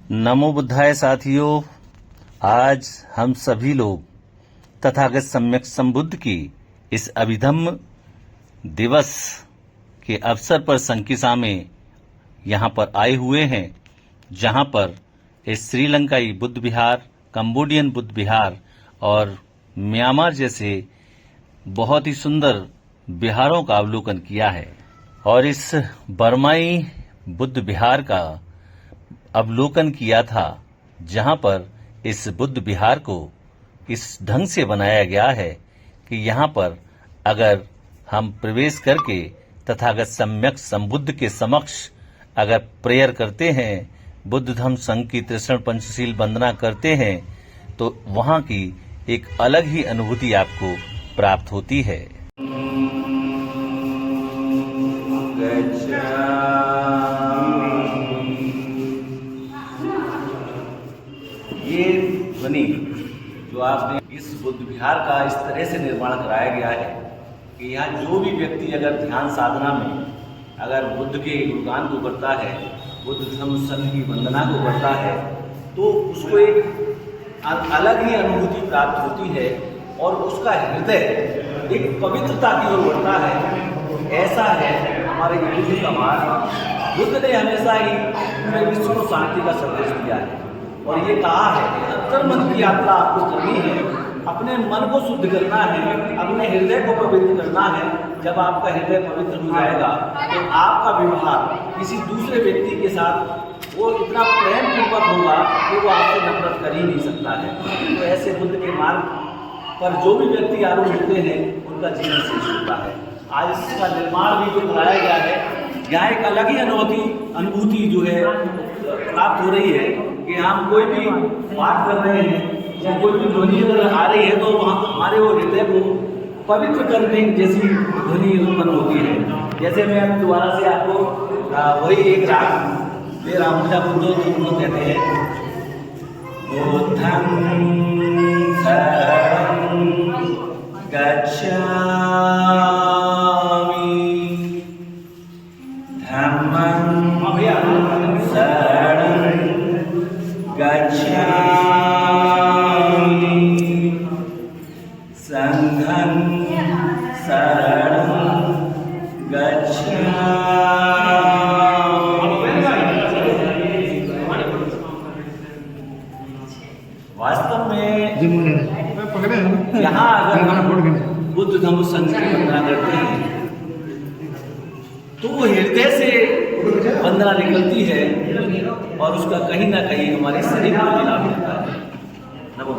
नमो बुद्धाय साथियों, आज हम सभी लोग तथागत सम्यक संबुद्ध की इस अभिधम्म दिवस के अवसर पर संकिसा में यहाँ पर आए हुए हैं, जहाँ पर इस श्रीलंकाई बुद्ध विहार, कंबोडियन बुद्ध विहार और म्यांमार जैसे बहुत ही सुंदर विहारों का अवलोकन किया है। और इस बर्माई बुद्ध विहार का अवलोकन किया था, जहां पर इस बुद्ध विहार को इस ढंग से बनाया गया है कि यहां पर अगर हम प्रवेश करके तथागत सम्यक संबुद्ध के समक्ष अगर प्रेयर करते हैं, बुद्ध धम्म संघ की त्रिशरण पंचशील वंदना करते हैं, तो वहां की एक अलग ही अनुभूति आपको प्राप्त होती है। ये ध्वनि जो आपने इस बुद्ध विहार का इस तरह से निर्माण कराया गया है कि यहाँ जो भी व्यक्ति अगर ध्यान साधना में अगर बुद्ध के गुणगान को करता है, बुद्ध धम्म संघ की वंदना को करता है, तो उसको एक अलग ही अनुभूति प्राप्त होती है और उसका हृदय एक पवित्रता की ओर बढ़ता है। ऐसा है हमारे बुद्ध का मार्ग। बुद्ध ने हमेशा ही पूरे विश्व को शांति का संदेश दिया है और ये कहा है कि अंतर्मन की यात्रा आपको करनी है, अपने मन को शुद्ध करना है, अपने हृदय को पवित्र करना है। जब आपका हृदय पवित्र हो जाएगा तो आपका व्यवहार किसी दूसरे व्यक्ति के साथ वो इतना प्रेम पूर्वक होगा कि वो आपसे नफरत कर ही नहीं सकता है। तो ऐसे बुद्ध के मार्ग पर जो भी व्यक्ति आरूढ़ होते हैं उनका जीवन शेष होता है। आज इसका निर्माण भी जो कराया गया है, यहाँ एक अलग ही अनुभूति जो है प्राप्त हो रही है कि हम कोई भी बात कर रहे हैं या कोई भी ध्वनि अगर आ रही है तो वहाँ हमारे वो हृदय को पवित्र करने जैसी ध्वनि उत्पन्न होती है। जैसे मैं अब दोबारा से आपको वही एक राग दे रहा हूँ, जब बुद्धो कहते हैं बुद्धं शरणं गच्छामि, धम्मं शरणं गच्छामि, संघं शरणं गच्छामि। वास्तव में यहाँ अगर बुद्ध धम्म संघ की वंदना करते हैं तो वो हृदय से वंदना निकलती है और उसका कहीं ना कहीं हमारे शरीर को भी लाभ मिलता है। नमो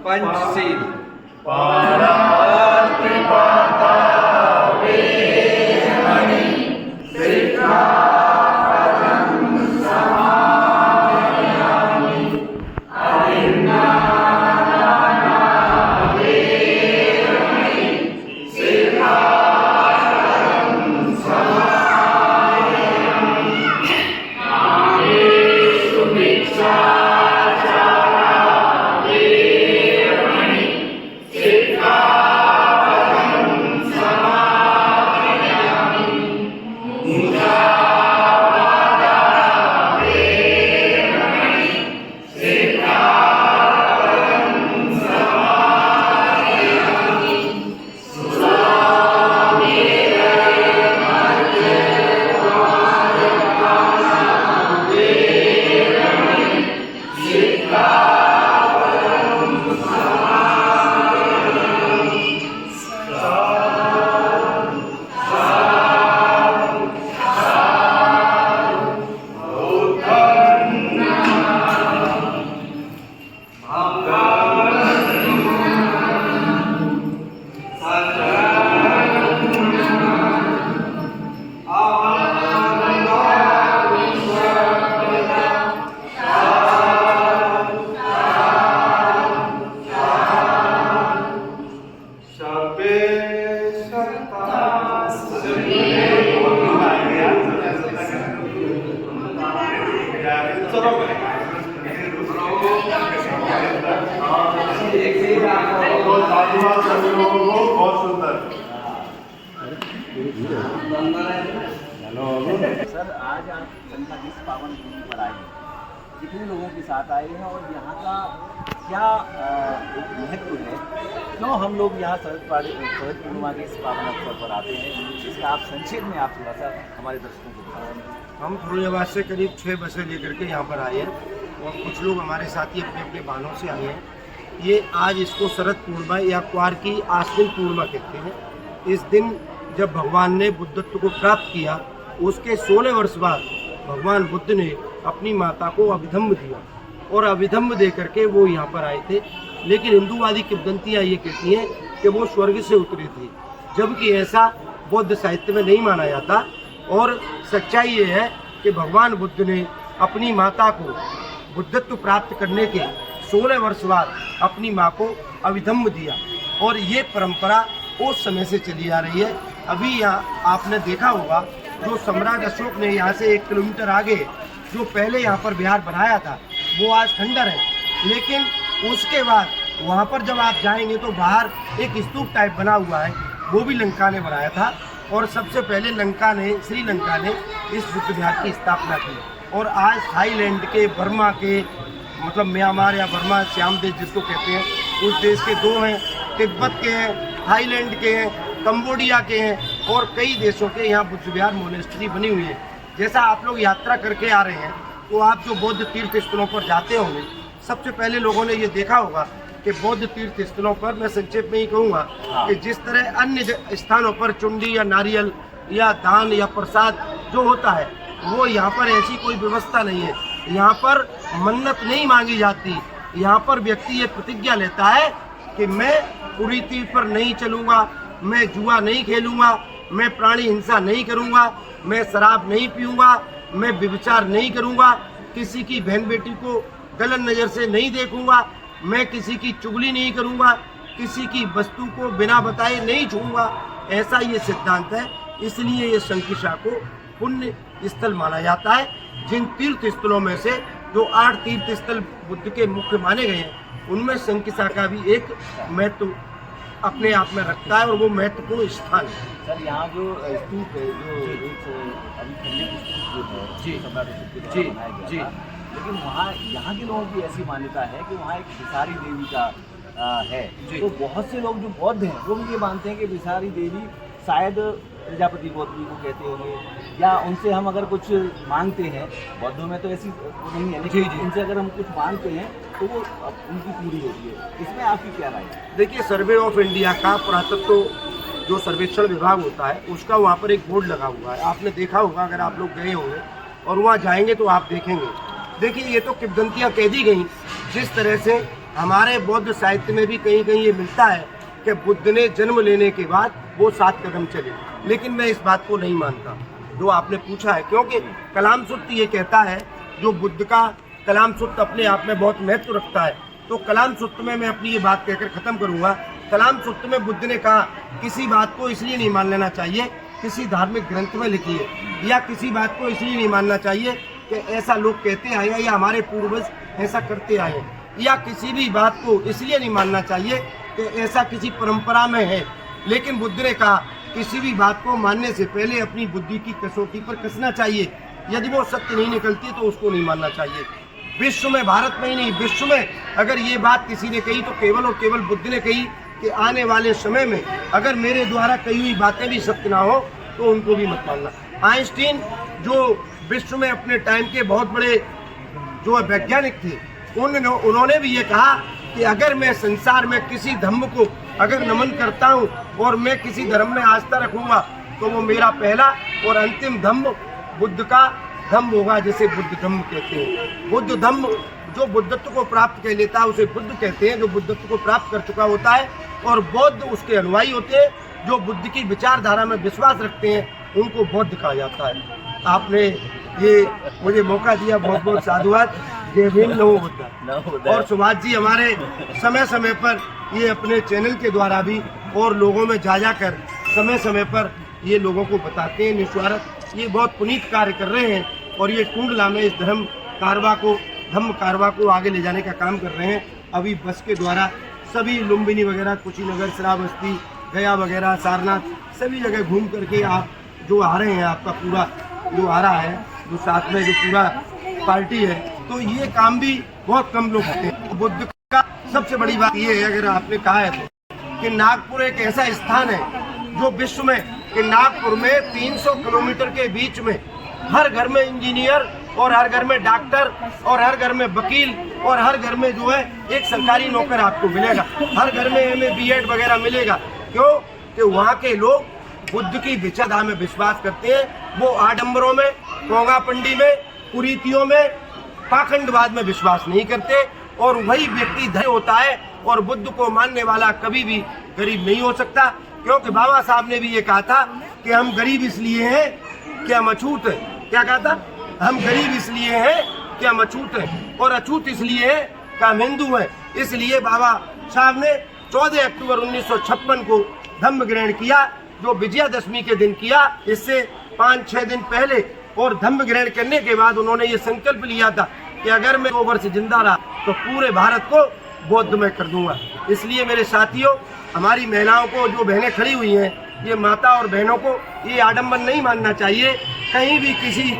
पंचशील सर, आज आप संख्या इस पावन भूमि पर आए हैं, कितने लोगों के साथ आए हैं और यहाँ का क्या एक महत्व है, क्यों हम लोग यहाँ शरद पूर्णिमा के इस पावन अवसर पर आते हैं, इसका आप संक्षेप में आप थोड़ा सा हमारे दर्शकों को बताएं। हम फिरोजाबाद से करीब 6 बसें लेकर के यहाँ पर आए हैं और कुछ लोग हमारे साथी अपने अपने वाहनों से आए हैं। ये आज इसको शरद पूर्णिमा या क्वार की आश्विन पूर्णिमा कहते हैं। इस दिन जब भगवान ने बुद्धत्व को प्राप्त किया, उसके 16 वर्ष बाद भगवान बुद्ध ने अपनी माता को अभिधम्म दिया और अभिधम्म दे करके वो यहाँ पर आए थे। लेकिन हिंदूवादी किंवदंतियाँ ये कहती हैं कि वो स्वर्ग से उतरे थे, जबकि ऐसा बौद्ध साहित्य में नहीं माना जाता। और सच्चाई ये है कि भगवान बुद्ध ने अपनी माता को बुद्धत्व प्राप्त करने के 16 वर्ष बाद अपनी माँ को अभिधम्म दिया और ये परंपरा उस समय से चली आ रही है। अभी यहाँ आपने देखा होगा, जो सम्राट अशोक ने यहाँ से 1 किलोमीटर आगे जो पहले यहाँ पर विहार बनाया था, वो आज खंडर है। लेकिन उसके बाद वहाँ पर जब आप जाएंगे तो बाहर एक स्तूप टाइप बना हुआ है, वो भी लंका ने बनाया था। और सबसे पहले श्रीलंका ने इस बुद्ध विहार की स्थापना की। और आज थाईलैंड के, बर्मा के, मतलब म्यांमार या बर्मा, श्याम देश जिसको कहते हैं, उस देश के 2 हैं, तिब्बत के हैं, थाईलैंड के हैं, कंबोडिया के हैं और कई देशों के यहाँ बुद्ध विहार मोनेस्ट्री बनी हुई है। जैसा आप लोग यात्रा करके आ रहे हैं तो आप जो बौद्ध तीर्थ स्थलों पर जाते होंगे, सबसे पहले लोगों ने ये देखा होगा कि बौद्ध तीर्थ स्थलों पर, मैं संक्षेप में ही कहूँगा कि जिस तरह अन्य स्थानों पर चुंडी या नारियल या दान या प्रसाद जो होता है, वो यहाँ पर ऐसी कोई व्यवस्था नहीं है। यहाँ पर मन्नत नहीं मांगी जाती। यहाँ पर व्यक्ति ये प्रतिज्ञा लेता है कि मैं कुरीति पर नहीं चलूँगा, मैं जुआ नहीं खेलूँगा, मैं प्राणी हिंसा नहीं करूँगा, मैं शराब नहीं पीऊँगा, मैं व्यभिचार नहीं करूँगा, किसी की बहन बेटी को गलत नज़र से नहीं देखूँगा, मैं किसी की चुगली नहीं करूँगा, किसी की वस्तु को बिना बताए नहीं छूँगा। ऐसा ये सिद्धांत है। इसलिए ये शंकिसा को पुण्य स्थल माना जाता है। जिन तीर्थ स्थलों में से जो 8 तीर्थ स्थल बुद्ध के मुख्य माने गए हैं, उनमें शंकिसा का भी एक महत्व अपने आप में रखता है और वो महत्वपूर्ण स्थान है। सर, यहाँ जो स्तूप है, जो एक अभी खंडित स्तूप जो है, जी सम्राट अशोक के द्वारा बनाया गया था, लेकिन वहाँ यहाँ के लोगों की ऐसी मान्यता है कि वहाँ एक विसारी देवी का है। तो बहुत से लोग जो बौद्ध हैं वो भी ये मानते हैं कि विसारी देवी शायद प्रजापति बौद्ध जी को कहते होंगे, या उनसे हम अगर कुछ मांगते हैं, बौद्धों में तो ऐसी नहीं है, लेकिन उनसे अगर हम कुछ मांगते हैं तो वो उनकी पूरी होती है। इसमें आपकी क्या राय है? देखिए, सर्वे ऑफ इंडिया का पुरातत्व जो सर्वेक्षण विभाग होता है, उसका वहाँ पर एक बोर्ड लगा हुआ है। आपने देखा होगा, अगर आप लोग गए होंगे और वहाँ जाएंगे तो आप देखेंगे। देखिए, ये तो किंवदंतियाँ कह दी गई। जिस तरह से हमारे बौद्ध साहित्य में भी कहीं कहीं ये मिलता है कि बुद्ध ने जन्म लेने के बाद वो 7 कदम चले, लेकिन मैं इस बात को नहीं मानता जो आपने पूछा है, क्योंकि कलाम सूत्र ये कहता है, जो बुद्ध का कलाम सूत्र अपने आप में बहुत महत्व रखता है। तो कलाम सूत्र में मैं अपनी ये बात कहकर ख़त्म करूँगा। कलाम सूत्र में बुद्ध ने कहा, किसी बात को इसलिए नहीं मान लेना चाहिए किसी धार्मिक ग्रंथ में लिखी है, या किसी बात को इसलिए नहीं मानना चाहिए कि ऐसा लोग कहते आए हैं या हमारे पूर्वज ऐसा करते आए हैं, या किसी भी बात को इसलिए नहीं मानना चाहिए कि ऐसा किसी परंपरा में है। लेकिन बुद्ध ने कहा, किसी भी बात को मानने से पहले अपनी बुद्धि की कसौटी पर कसना चाहिए। यदि वो सत्य नहीं निकलती तो उसको नहीं मानना चाहिए। विश्व में, भारत में ही नहीं, विश्व में अगर ये बात किसी ने कही तो केवल और केवल बुद्ध ने कही कि आने वाले समय में अगर मेरे द्वारा कही हुई बातें भी सत्य ना हो तो उनको भी मत मानना। आइंस्टीन, जो विश्व में अपने टाइम के बहुत बड़े जो वैज्ञानिक थे, उन्होंने भी ये कहा कि अगर मैं संसार में किसी धर्म को अगर नमन करता हूँ और मैं किसी धर्म में आस्था रखूँगा तो वो मेरा पहला और अंतिम धर्म बुद्ध का धम्म होगा, जिसे बुद्ध धम्म कहते हैं। बुद्ध धम्म जो बुद्धत्व को प्राप्त कर लेता है उसे बुद्ध कहते हैं, जो बुद्धत्व को प्राप्त कर चुका होता है। और बौद्ध उसके अनुयायी होते हैं, जो बुद्ध की विचारधारा में विश्वास रखते हैं, उनको बौद्ध कहा जाता है। आपने ये मुझे मौका दिया, बहुत बहुत साधुवाद। जय भीम, नमो बुद्ध। और सुभाष जी हमारे समय समय पर ये अपने चैनल के द्वारा भी और लोगों में जा कर समय समय पर ये लोगों को बताते हैं निस्वार्थ। ये बहुत पुनीत कार्य कर रहे हैं और ये टूंडला में इस धर्म कारवा को आगे ले जाने का काम कर रहे हैं। अभी बस के द्वारा सभी लुम्बिनी वगैरह, कुशीनगर, श्रावस्ती, गया वगैरह, सारनाथ, सभी जगह घूम करके आप जो आ रहे हैं, आपका पूरा जो आ रहा है, जो साथ में जो पूरा पार्टी है, तो ये काम भी बहुत कम लोग करते हैं। बुद्ध का सबसे बड़ी बात ये है, अगर आपने कहा है तो, कि नागपुर एक ऐसा स्थान है जो विश्व में, कि नागपुर में 300 किलोमीटर के बीच में हर घर में इंजीनियर और हर घर में डॉक्टर और हर घर में वकील और हर घर में जो है एक सरकारी नौकर आपको मिलेगा, हर घर में MA BEd वगैरह मिलेगा। क्यों? कि वहाँ के लोग बुद्ध की विचारधारा में विश्वास करते हैं। वो आडंबरों में, पोंगापंडी में, कुरीतियों में, पाखंडवाद में विश्वास नहीं करते, और वही व्यक्ति धनी होता है। और बुद्ध को मानने वाला कभी भी गरीब नहीं हो सकता, क्योंकि बाबा साहब ने भी ये कहा था कि हम गरीब इसलिए हैं कि हम अछूत हैं। क्या कहा था? हम गरीब इसलिए हैं कि हम अछूत हैं, और अछूत इसलिए है कि हम हिंदू हैं। इसलिए बाबा साहब ने 14 अक्टूबर 1956 को धम्म ग्रहण किया, जो विजयादशमी के दिन किया। इससे 5-6 दिन पहले और धम्म ग्रहण करने के बाद उन्होंने ये संकल्प लिया था कि अगर मैं 2 वर्ष जिंदा रहा तो पूरे भारत को बौद्ध में कर दूंगा। इसलिए मेरे साथियों, हमारी महिलाओं को, जो बहनें खड़ी हुई हैं, ये माता और बहनों को ये आडंबर नहीं मानना चाहिए। कहीं भी किसी,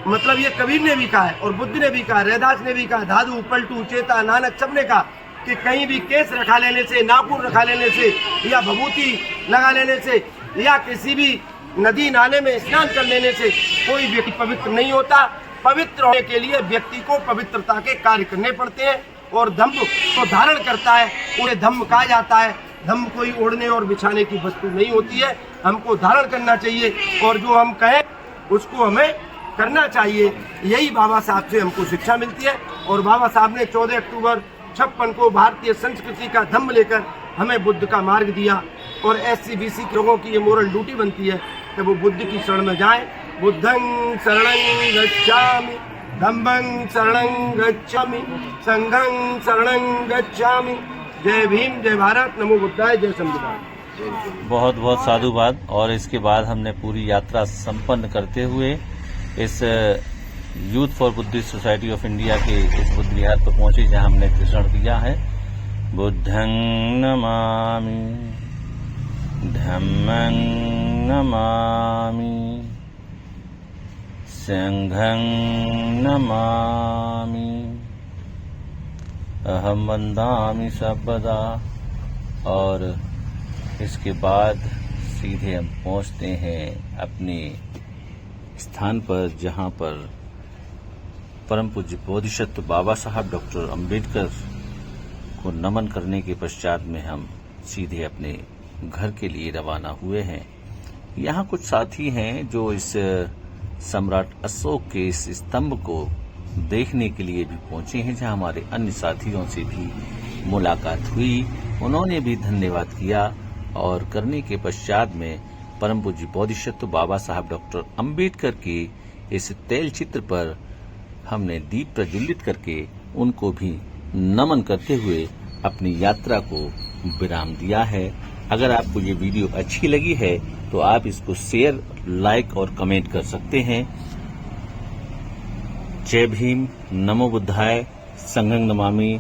मतलब ये कबीर ने भी कहा है और बुद्ध ने भी कहा, रैदास ने भी कहा, धाधु पलटू चेता नानक सब ने कहा कि कहीं भी केस रखा लेने से, नाखून रखा लेने से, या भभूति लगा लेने से, या किसी भी नदी नाले में स्नान कर लेने से कोई व्यक्ति पवित्र नहीं होता। पवित्र होने के लिए व्यक्ति को पवित्रता के कार्य करने पड़ते हैं, और धम्म को धारण करता है, उन्हें धम्म कहा जाता है। धम्म कोई ओढ़ने और बिछाने की वस्तु नहीं होती है, हमको धारण करना चाहिए, और जो हम कहें उसको हमें करना चाहिए। यही बाबा साहब से हमको शिक्षा मिलती है। और बाबा साहब ने 14 अक्टूबर 56 को भारतीय संस्कृति का धम्म लेकर हमें बुद्ध का मार्ग दिया, और SC BC के लोगों की ये मोरल ड्यूटी बनती है कि वो बुद्ध की शरण में जाएं। बुद्धं शरणं गच्छामि, धम्मं शरणं गच्छामि, संघं शरणं गच्छामि। जय भीम, जय भारत, नमो बुद्धाय, जय संविधान। बहुत बहुत साधुवाद। और इसके बाद हमने पूरी यात्रा संपन्न करते हुए इस youth for Buddhist society of India के इस बुद्ध विहार पर पहुंचे, जहां हमने भाषण दिया है। बुद्धं नमामि, धम्मं नमामि, संघं नमामि, अहम वन्दामि सर्वदा। और इसके बाद सीधे हम पहुंचते हैं अपने स्थान पर, जहां पर परम पूज्य बोधिसत्व बाबा साहब डॉक्टर अंबेडकर को नमन करने के पश्चात में हम सीधे अपने घर के लिए रवाना हुए हैं। यहाँ कुछ साथी हैं जो इस सम्राट अशोक के इस स्तंभ को देखने के लिए भी पहुंचे हैं, जहां हमारे अन्य साथियों से भी मुलाकात हुई। उन्होंने भी धन्यवाद किया, और करने के पश्चात में परम पूज्य बोधिसत्व बाबा साहब डॉक्टर अंबेडकर के इस तैल चित्र पर हमने दीप प्रज्वलित करके उनको भी नमन करते हुए अपनी यात्रा को विराम दिया है। अगर आपको ये वीडियो अच्छी लगी है तो आप इसको शेयर, लाइक और कमेंट कर सकते हैं। जय भीम, नमो बुद्धाय, संघं नमामि,